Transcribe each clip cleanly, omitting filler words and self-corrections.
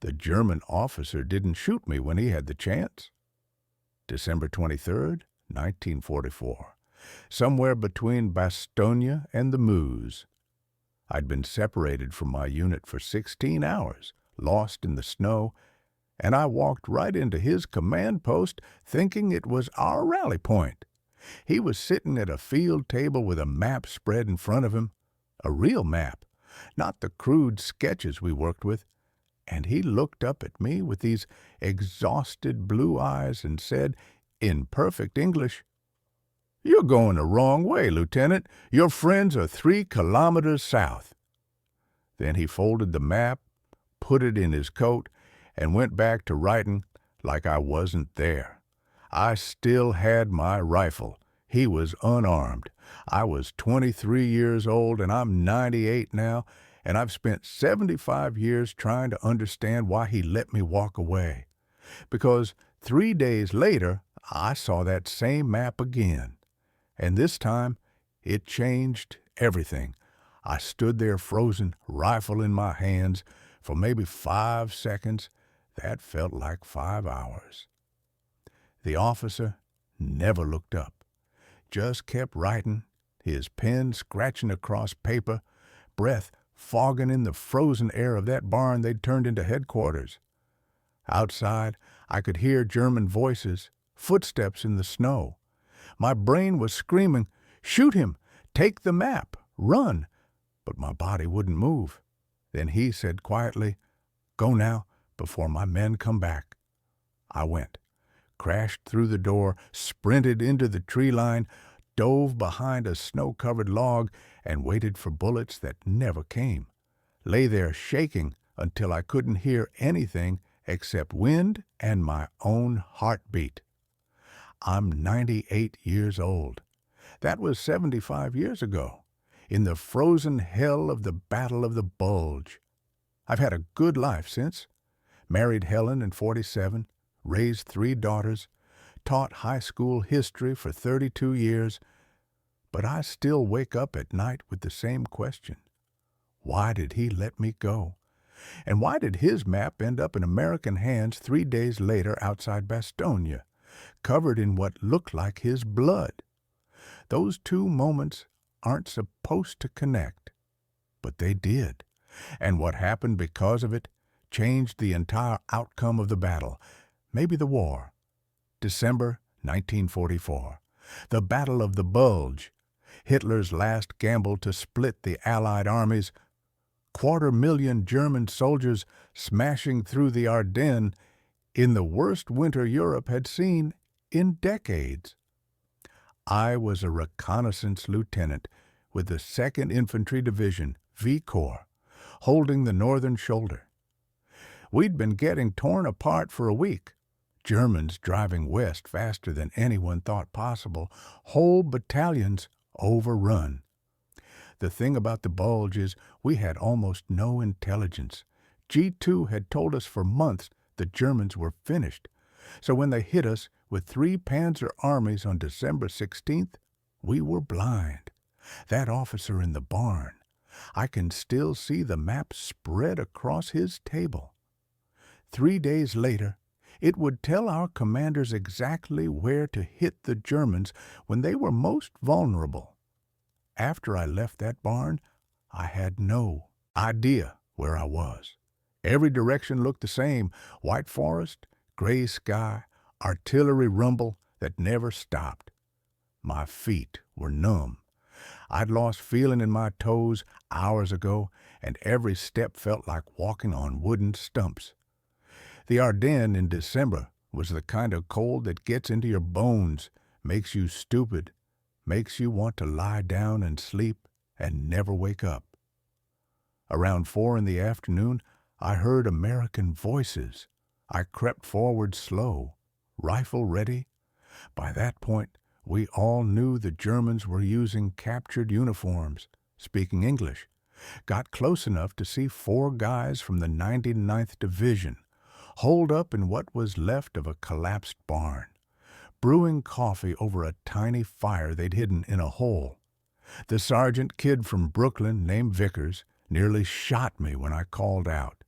The German officer didn't shoot me when he had the chance. December 23rd, 1944. Somewhere between Bastogne and the Meuse. I'd been separated from my unit for 16 hours, lost in the snow, and I walked right into his command post thinking it was our rally point. He was sitting at a field table with a map spread in front of him, a real map, not the crude sketches we worked with, and he looked up at me with these exhausted blue eyes and said, in perfect English, "You're going the wrong way, Lieutenant. Your friends are 3 kilometers south." Then he folded the map, put it in his coat, and went back to writing like I wasn't there. I still had my rifle. He was unarmed. I was 23 years old, and I'm 98 now, and I've spent 75 years trying to understand why he let me walk away. Because 3 days later, I saw that same map again. And this time, it changed everything. I stood there frozen, rifle in my hands, for maybe 5 seconds. That felt like 5 hours. The officer never looked up, just kept writing, his pen scratching across paper, breath fogging in the frozen air of that barn they'd turned into headquarters. Outside, I could hear German voices, footsteps in the snow. My brain was screaming, "Shoot him! Take the map! Run!" But my body wouldn't move. Then he said quietly, "Go now, before my men come back." I went, crashed through the door, sprinted into the tree line, dove behind a snow-covered log, and waited for bullets that never came. Lay there shaking until I couldn't hear anything except wind and my own heartbeat. I'm 98 years old. That was 75 years ago, in the frozen hell of the Battle of the Bulge. I've had a good life since. Married Helen in 47, raised 3 daughters, taught high school history for 32 years, but I still wake up at night with the same question. Why did he let me go? And why did his map end up in American hands 3 days later outside Bastogne, covered in what looked like his blood? Those 2 moments aren't supposed to connect, but they did. And what happened because of it changed the entire outcome of the battle, maybe the war. December 1944. The Battle of the Bulge. Hitler's last gamble to split the Allied armies. 250,000 German soldiers smashing through the Ardennes in the worst winter Europe had seen in decades. I was a reconnaissance lieutenant with the 2nd Infantry Division, V Corps, holding the northern shoulder. We'd been getting torn apart for a week. Germans driving west faster than anyone thought possible, whole battalions overrun. The thing about the Bulge is we had almost no intelligence. G2 had told us for months the Germans were finished. So when they hit us with 3 Panzer armies on December 16th, we were blind. That officer in the barn, I can still see the map spread across his table. 3 days later, it would tell our commanders exactly where to hit the Germans when they were most vulnerable. After I left that barn, I had no idea where I was. Every direction looked the same: white forest, gray sky, artillery rumble that never stopped. My feet were numb. I'd lost feeling in my toes hours ago, and every step felt like walking on wooden stumps. The Ardennes in December was the kind of cold that gets into your bones, makes you stupid, makes you want to lie down and sleep and never wake up. Around 4 in the afternoon, I heard American voices. I crept forward slow, rifle ready. By that point, we all knew the Germans were using captured uniforms, speaking English. Got close enough to see 4 guys from the 99th Division, holed up in what was left of a collapsed barn, brewing coffee over a tiny fire they'd hidden in a hole. The sergeant kid from Brooklyn named Vickers nearly shot me when I called out.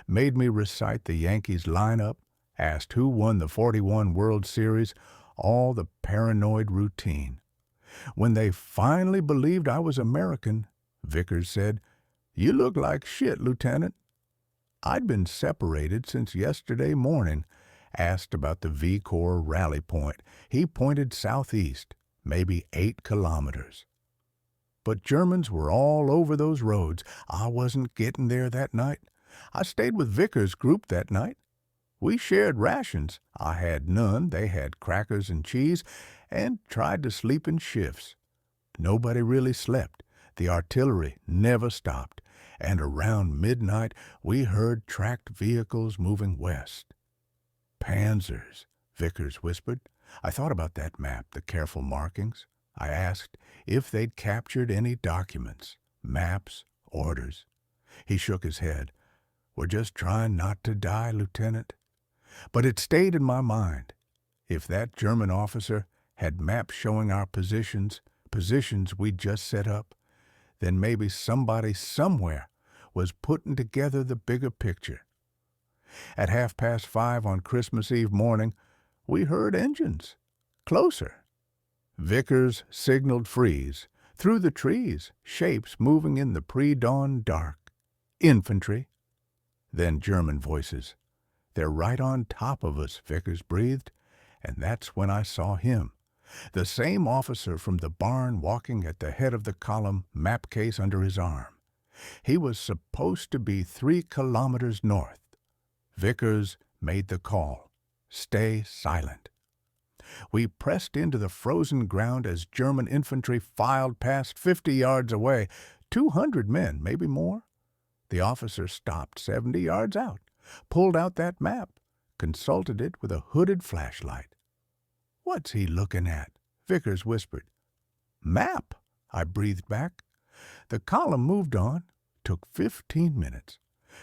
made me recite the Yankees lineup, asked who won the '41 World Series, all the paranoid routine. When they finally believed I was American, Vickers said, "You look like shit, Lieutenant." I'd been separated since yesterday morning. Asked about the V Corps rally point. He pointed southeast, maybe 8 kilometers. But Germans were all over those roads. I wasn't getting there that night. I stayed with Vickers' group that night. We shared rations. I had none. They had crackers and cheese, and tried to sleep in shifts. Nobody really slept. The artillery never stopped, and around midnight we heard tracked vehicles moving west. "Panzers," Vickers whispered. I thought about that map, the careful markings. I asked if they'd captured any documents, maps, orders. He shook his head. "We're just trying not to die, Lieutenant." But it stayed in my mind. If that German officer had maps showing our positions we'd just set up, then maybe somebody somewhere was putting together the bigger picture. At 5:30 on Christmas Eve morning, we heard engines. Closer. Vickers signaled freeze. Through the trees, shapes moving in the pre-dawn dark. Infantry. Then German voices. "They're right on top of us," Vickers breathed, and that's when I saw him. The same officer from the barn walking at the head of the column, map case under his arm. He was supposed to be 3 kilometers north. Vickers made the call. Stay silent. We pressed into the frozen ground as German infantry filed past 50 yards away. 200 men, maybe more. The officer stopped 70 yards out, pulled out that map, consulted it with a hooded flashlight. "What's he looking at?" Vickers whispered. "Map," I breathed back. The column moved on. Took 15 minutes.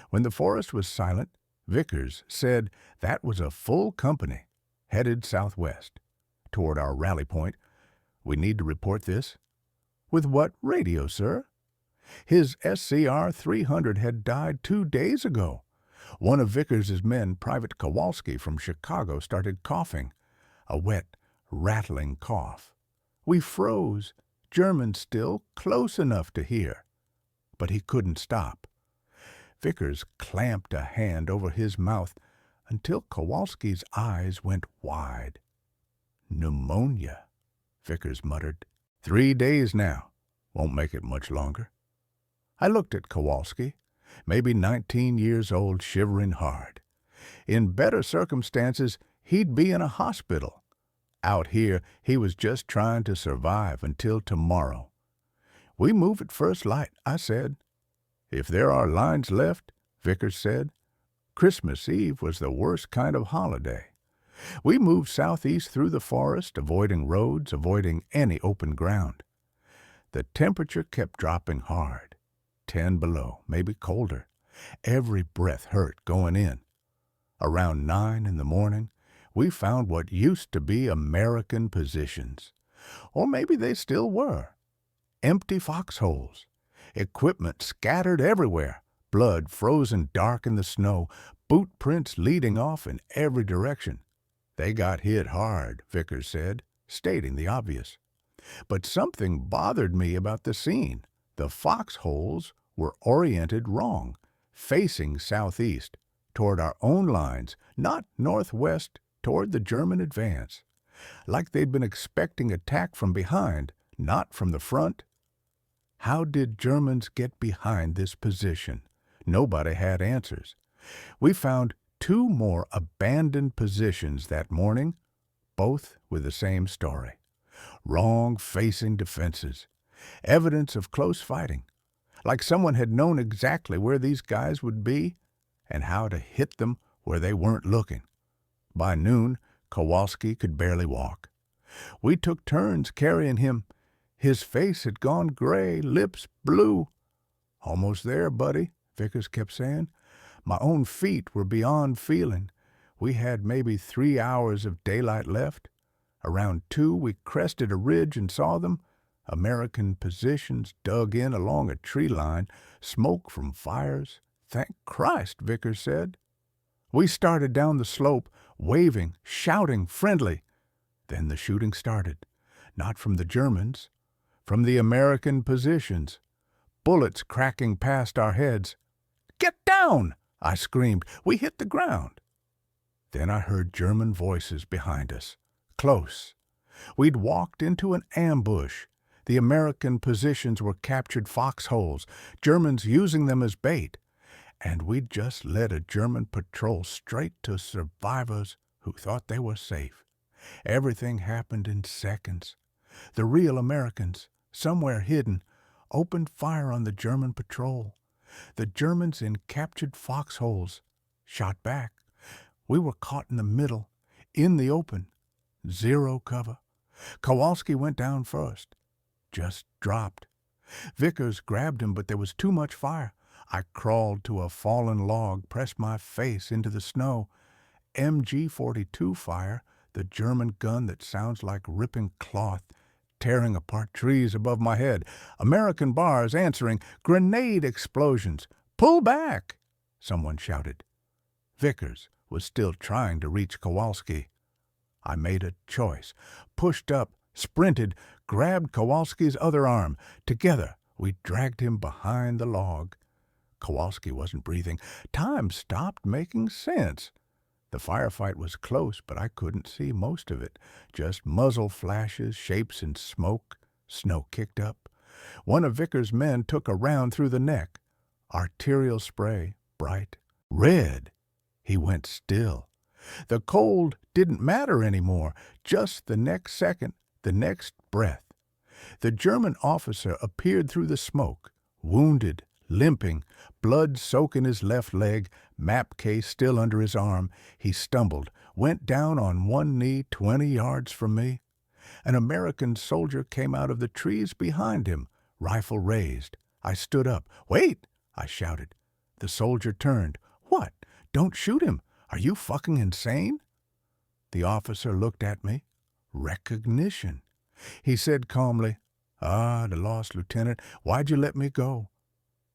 When the forest was silent, Vickers said that was a full company, headed southwest, toward our rally point. "We need to report this." "With what radio, sir?" "His SCR 300 had died 2 days ago. One of Vickers's men, Private Kowalski from Chicago, started coughing. A wet, rattling cough. We froze, German still, close enough to hear. But he couldn't stop. Vickers clamped a hand over his mouth until Kowalski's eyes went wide. "Pneumonia," Vickers muttered. 3 days now. Won't make it much longer." I looked at Kowalski, maybe 19 years old, shivering hard. In better circumstances, he'd be in a hospital. Out here, he was just trying to survive until tomorrow. "We move at first light," I said. "If there are lines left," Vickers said. Christmas Eve was the worst kind of holiday. We moved southeast through the forest, avoiding roads, avoiding any open ground. The temperature kept dropping hard. 10 below, maybe colder. Every breath hurt going in. Around 9 in the morning, we found what used to be American positions. Or maybe they still were. Empty foxholes. Equipment scattered everywhere. Blood frozen dark in the snow. Boot prints leading off in every direction. They got hit hard, Vickers said, stating the obvious. But something bothered me about the scene. The foxholes were oriented wrong, facing southeast, toward our own lines, not northwest toward the German advance. Like they'd been expecting attack from behind, not from the front. How did Germans get behind this position? Nobody had answers. We found 2 more abandoned positions that morning, both with the same story. Wrong-facing defenses. Evidence of close fighting. Like someone had known exactly where these guys would be and how to hit them where they weren't looking. By noon, Kowalski could barely walk. We took turns carrying him. His face had gone gray, lips blue. "Almost there, buddy," Vickers kept saying. My own feet were beyond feeling. We had maybe 3 hours of daylight left. Around 2, we crested a ridge and saw them. American positions dug in along a tree line, smoke from fires, Thank Christ, Vickers said. We started down the slope, waving, shouting, friendly. Then the shooting started. Not from the Germans, from the American positions. Bullets cracking past our heads. "Get down!" I screamed. We hit the ground. Then I heard German voices behind us. Close. We'd walked into an ambush. The American positions were captured foxholes, Germans using them as bait. And we'd just led a German patrol straight to survivors who thought they were safe. Everything happened in seconds. The real Americans, somewhere hidden, opened fire on the German patrol. The Germans in captured foxholes shot back. We were caught in the middle, in the open, zero cover. Kowalski went down first, just dropped. Vickers grabbed him, but there was too much fire. I crawled to a fallen log, pressed my face into the snow. MG-42 fire, the German gun that sounds like ripping cloth, tearing apart trees above my head. American bars answering, grenade explosions. "Pull back!" someone shouted. Vickers was still trying to reach Kowalski. I made a choice, pushed up, sprinted, grabbed Kowalski's other arm. Together, we dragged him behind the log. Kowalski wasn't breathing. Time stopped making sense. The firefight was close, but I couldn't see most of it. Just muzzle flashes, shapes in smoke, snow kicked up. One of Vickers' men took a round through the neck. Arterial spray, bright red. He went still. The cold didn't matter anymore. Just the next second, the next breath. The German officer appeared through the smoke, wounded, limping, blood soaking his left leg, map case still under his arm. He stumbled, went down on one knee 20 yards from me. An American soldier came out of the trees behind him, rifle raised. I stood up. "Wait!" I shouted. The soldier turned. "What? Don't shoot him. Are you fucking insane?" The officer looked at me. Recognition. He said calmly, "Ah, the lost lieutenant. Why'd you let me go?"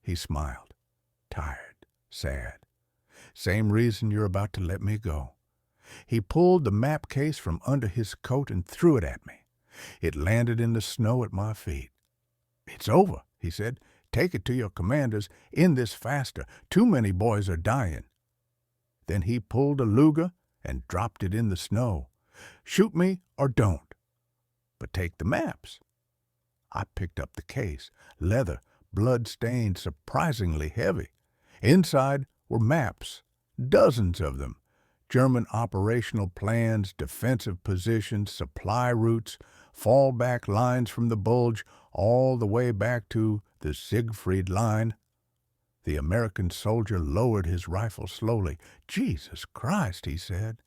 He smiled. Tired, sad. "Same reason you're about to let me go." He pulled the map case from under his coat and threw it at me. It landed in the snow at my feet. "It's over," he said. "Take it to your commanders. End this faster. Too many boys are dying." Then he pulled a Luger and dropped it in the snow. "Shoot me or don't. But take the maps." I picked up the case. Leather, blood-stained, surprisingly heavy. Inside were maps, dozens of them. German operational plans, defensive positions, supply routes, fallback lines from the Bulge, all the way back to the Siegfried Line. The American soldier lowered his rifle slowly. "Jesus Christ," he said.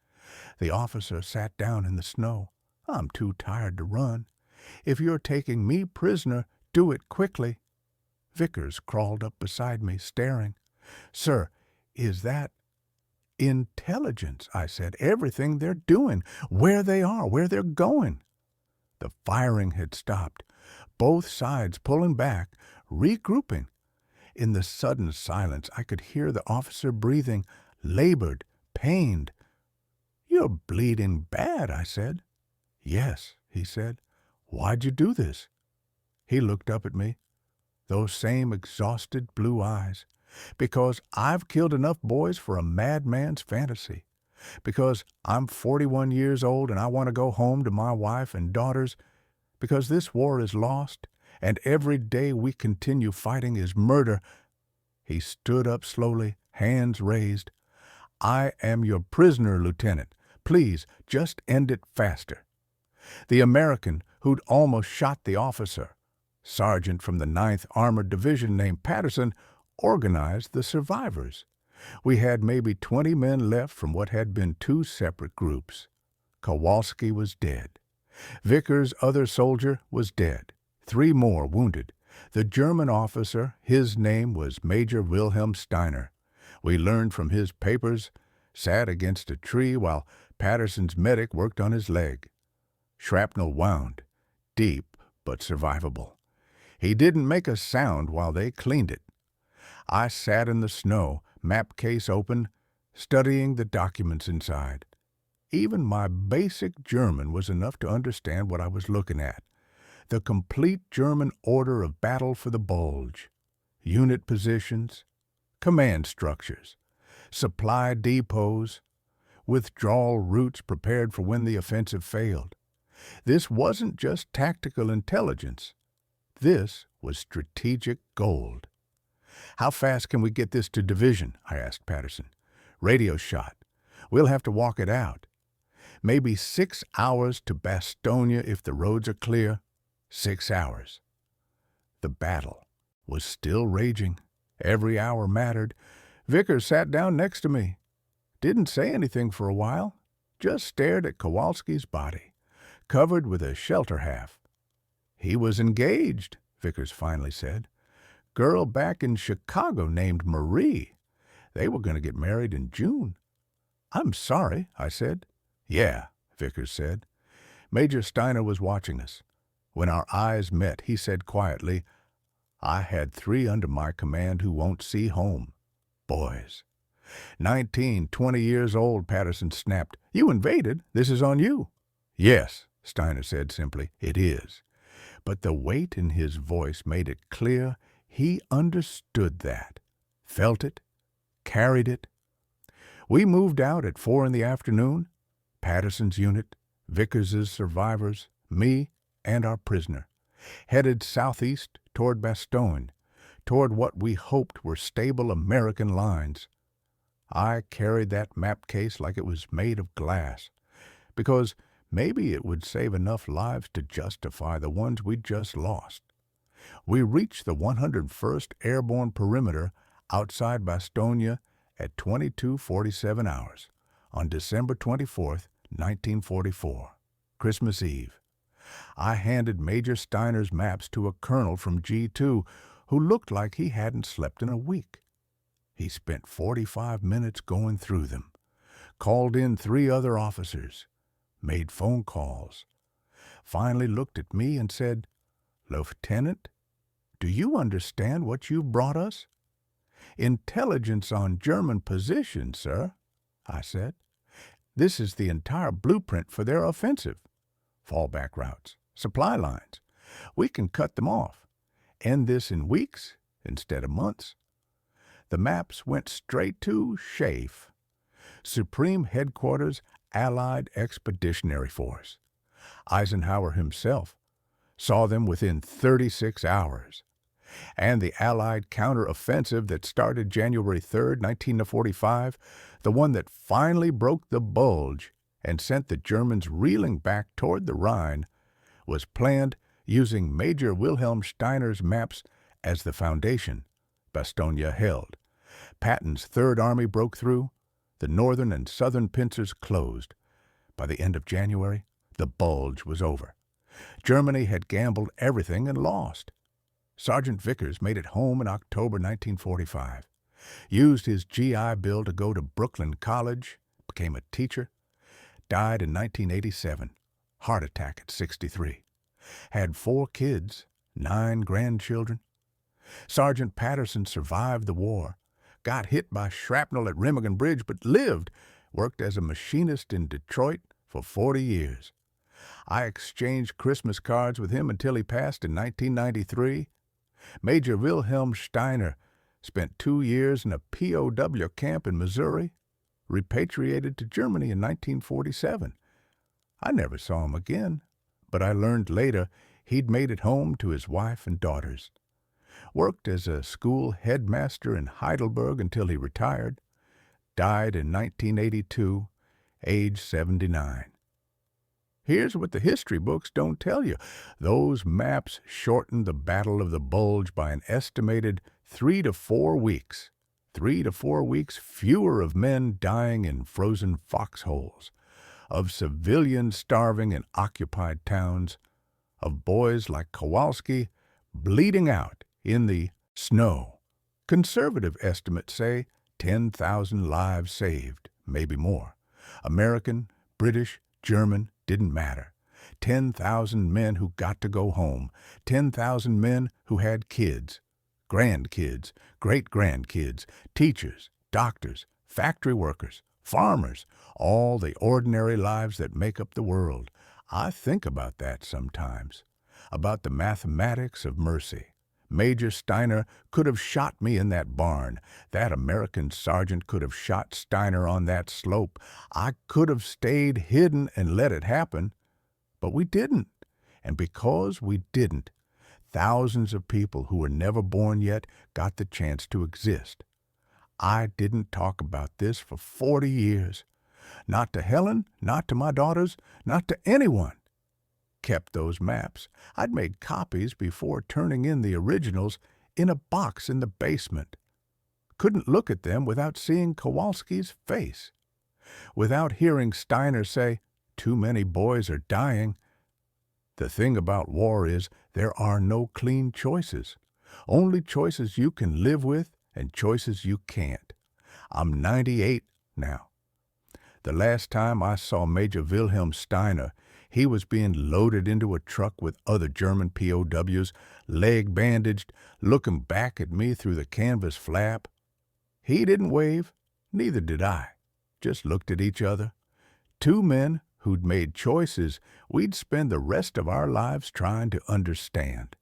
The officer sat down in the snow. "I'm too tired to run. If you're taking me prisoner, do it quickly." Vickers crawled up beside me, staring. "Sir, is that intelligence?" I said. "Everything they're doing, where they are, where they're going." The firing had stopped. Both sides pulling back, regrouping. In the sudden silence, I could hear the officer breathing, labored, pained. "You're bleeding bad," I said. "Yes," he said. "Why'd you do this?" He looked up at me. Those same exhausted blue eyes. "Because I've killed enough boys for a madman's fantasy. Because I'm 41 years old and I want to go home to my wife and daughters. Because this war is lost, and every day we continue fighting is murder." He stood up slowly, hands raised. "I am your prisoner, Lieutenant. Please, just end it faster." The American who'd almost shot the officer, sergeant from the 9th Armored Division named Patterson, organized the survivors. We had maybe 20 men left from what had been 2 separate groups. Kowalski was dead. Vickers' other soldier was dead. 3 more wounded. The German officer, his name was Major Wilhelm Steiner. We learned from his papers, sat against a tree while Patterson's medic worked on his leg. Shrapnel wound, deep but survivable. He didn't make a sound while they cleaned it. I sat in the snow, map case open, studying the documents inside. Even my basic German was enough to understand what I was looking at. The complete German order of battle for the bulge. Unit positions, command structures, supply depots, withdrawal routes prepared for when the offensive failed. This wasn't just tactical intelligence. This was strategic gold. "How fast can we get this to division?" I asked Patterson. "Radio shot. We'll have to walk it out. Maybe 6 hours to Bastogne if the roads are clear. 6 hours." The battle was still raging. Every hour mattered. Vickers sat down next to me. Didn't say anything for a while. Just stared at Kowalski's body, covered with a shelter half. "He was engaged," Vickers finally said. "Girl back in Chicago named Marie. They were going to get married in June." "I'm sorry," I said. "Yeah," Vickers said. Major Steiner was watching us. When our eyes met, he said quietly, "I had 3 under my command who won't see home. Boys." 19, 20 years old, Patterson snapped. "You invaded. This is on you." "Yes," Steiner said simply, "it is." But the weight in his voice made it clear he understood that, felt it, carried it. We moved out at 4 in the afternoon. Patterson's unit, Vickers's survivors, me, and our prisoner, headed southeast toward Bastogne, toward what we hoped were stable American lines. I carried that map case like it was made of glass, because maybe it would save enough lives to justify the ones we'd just lost. We reached the 101st Airborne Perimeter outside Bastogne at 22:47 hours on December 24th, 1944, Christmas Eve. I handed Major Steiner's maps to a colonel from G2 who looked like he hadn't slept in a week. He spent 45 minutes going through them, called in 3 other officers, made phone calls, finally looked at me and said, "Lieutenant, do you understand what you've brought us?" "Intelligence on German positions, sir," I said. "This is the entire blueprint for their offensive. Fallback routes, supply lines. We can cut them off. End this in weeks instead of months." The maps went straight to SHAFE, Supreme Headquarters Allied Expeditionary Force. Eisenhower himself saw them within 36 hours. And the Allied counter-offensive that started January 3rd, 1945, the one that finally broke the bulge and sent the Germans reeling back toward the Rhine, was planned using Major Wilhelm Steiner's maps as the foundation. Bastogne held. Patton's Third Army broke through. The northern and southern pincers closed. By the end of January, the bulge was over. Germany had gambled everything and lost. Sergeant Vickers made it home in October 1945, used his GI Bill to go to Brooklyn College, became a teacher, died in 1987, heart attack at 63, had 4 kids, 9 grandchildren. Sergeant Patterson survived the war, got hit by shrapnel at Remagen Bridge but lived, worked as a machinist in Detroit for 40 years. I exchanged Christmas cards with him until he passed in 1993. Major Wilhelm Steiner spent 2 years in a POW camp in Missouri, repatriated to Germany in 1947. I never saw him again, but I learned later he'd made it home to his wife and daughters. Worked as a school headmaster in Heidelberg until he retired. Died in 1982, age 79. Here's what the history books don't tell you. Those maps shortened the Battle of the Bulge by an estimated 3 to 4 weeks. 3 to 4 weeks fewer of men dying in frozen foxholes, of civilians starving in occupied towns, of boys like Kowalski bleeding out in the snow. Conservative estimates say 10,000 lives saved, maybe more. American, British, German, didn't matter. 10,000 men who got to go home. 10,000 men who had kids. grandkids, great-grandkids, teachers, doctors, factory workers, farmers, all the ordinary lives that make up the world. I think about that sometimes, about the mathematics of mercy. Major Steiner could have shot me in that barn. That American sergeant could have shot Steiner on that slope. I could have stayed hidden and let it happen, but we didn't. And because we didn't, thousands of people who were never born yet got the chance to exist. I didn't talk about this for 40 years. Not to Helen, not to my daughters, not to anyone. Kept those maps. I'd made copies before turning in the originals in a box in the basement. Couldn't look at them without seeing Kowalski's face. Without hearing Steiner say, "Too many boys are dying." The thing about war is there are no clean choices. Only choices you can live with and choices you can't. I'm 98 now. The last time I saw Major Wilhelm Steiner, he was being loaded into a truck with other German POWs, leg bandaged, looking back at me through the canvas flap. He didn't wave, neither did I. Just looked at each other. Two men who'd made choices we'd spend the rest of our lives trying to understand.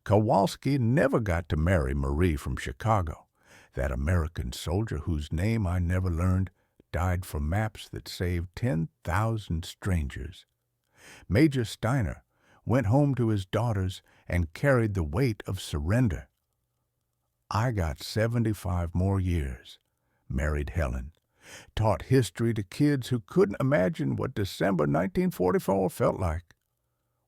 Kowalski never got to marry Marie from Chicago. That American soldier whose name I never learned died for maps that saved 10,000 strangers. Major Steiner went home to his daughters and carried the weight of surrender. I got 75 more years, married Helen, taught history to kids who couldn't imagine what December 1944 felt like,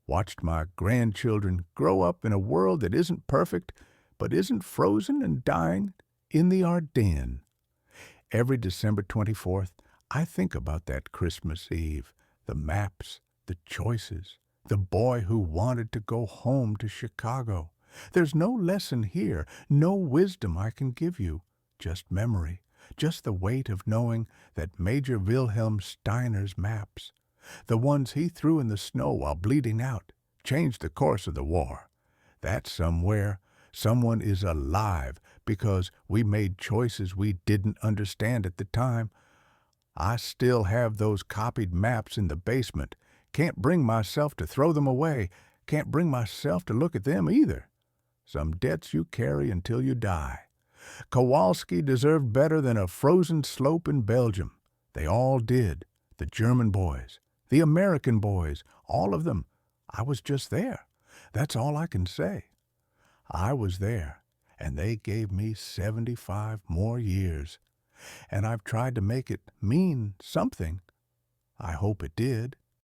watched my grandchildren grow up in a world that isn't perfect but isn't frozen and dying in the Ardennes. Every December 24th, I think about that Christmas Eve, the maps, the choices, the boy who wanted to go home to Chicago. There's no lesson here, no wisdom I can give you, just memory, just the weight of knowing that Major Wilhelm Steiner's maps, the ones he threw in the snow while bleeding out, changed the course of the war. That somewhere, someone is alive because we made choices we didn't understand at the time. I still have those copied maps in the basement. Can't bring myself to throw them away. Can't bring myself to look at them either. Some debts you carry until you die. Kowalski deserved better than a frozen slope in Belgium. They all did. The German boys, the American boys, all of them. I was just there. That's all I can say. I was there, and they gave me 75 more years. And I've tried to make it mean something. I hope it did.